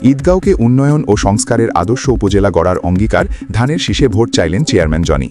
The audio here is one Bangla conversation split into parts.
ঈদগাঁওকে উন্নয়ন ও সংস্কারের আদর্শ উপজেলা গড়ার অঙ্গীকার, ধানের শীষে ভোট চাইলেন চেয়ারম্যান জনি।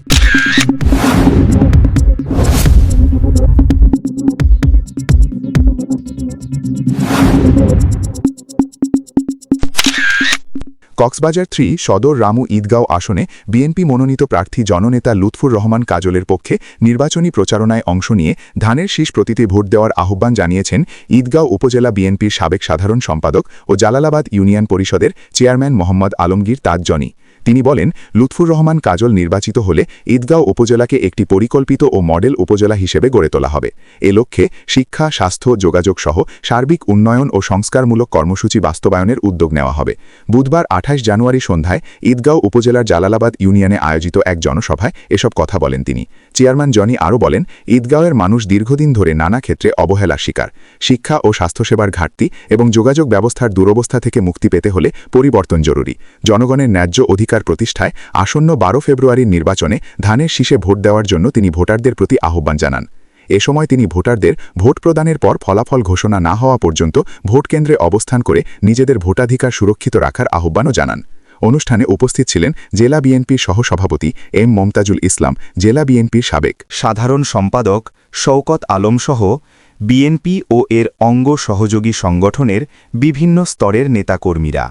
কক্সবাজার 3 সদর রামু ঈদগাঁও আসনে বিএনপি মনোনীত প্রার্থী জননেতা লুৎফুর রহমান কাজলের পক্ষে নির্বাচনী প্রচারণায় অংশ নিয়ে ধানের শীষ প্রতীকে ভোট দেওয়ার আহ্বান জানিয়েছেন ঈদগাঁও উপজেলা বিএনপির সাবেক সাধারণ সম্পাদক ও জালালাবাদ ইউনিয়ন পরিষদের চেয়ারম্যান মোহাম্মদ আলমগীর তাজ জনি। তিনি বলেন, লুৎফুর রহমান কাজল নির্বাচিত হলে ঈদগাঁও উপজেলাকে একটি পরিকল্পিত ও মডেল উপজেলা হিসেবে গড়ে তোলা হবে। এ লক্ষ্যে শিক্ষা, স্বাস্থ্য, যোগাযোগ সহ সার্বিক উন্নয়ন ও সংস্কারমূলক কর্মসূচি বাস্তবায়নের উদ্যোগ নেওয়া হবে। বুধবার 28 জানুয়ারি সন্ধ্যায় ঈদগাঁও উপজেলার জালালাবাদ ইউনিয়নে আয়োজিত এক জনসভায় এসব কথা বলেন তিনি। চেয়ারম্যান জনি আরও বলেন, ঈদগাঁওয়ের মানুষ দীর্ঘদিন ধরে নানা ক্ষেত্রে অবহেলার শিকার। শিক্ষা ও স্বাস্থ্যসেবার ঘাটতি এবং যোগাযোগ ব্যবস্থার দুরবস্থা থেকে মুক্তি পেতে হলে পরিবর্তন জরুরি। জনগণের ন্যায্য অধিকার প্রতিষ্ঠায় আসন্ন 12 ফেব্রুয়ারির নির্বাচনে ধানের শীষে ভোট দেওয়ার জন্য তিনি ভোটারদের প্রতি আহ্বান জানান। এ সময় তিনি ভোটারদের ভোট প্রদানের পর ফলাফল ঘোষণা না হওয়া পর্যন্ত ভোট কেন্দ্রে অবস্থান করে নিজেদের ভোটাধিকার সুরক্ষিত রাখার আহ্বানও জানান। অনুষ্ঠানে উপস্থিত ছিলেন জেলা বিএনপির সহসভাপতি এম মমতাজুল ইসলাম, জেলা বিএনপির সাবেক সাধারণ সম্পাদক শওকত আলমসহ বিএনপি ও এর অঙ্গ সহযোগী সংগঠনের বিভিন্ন স্তরের নেতাকর্মীরা।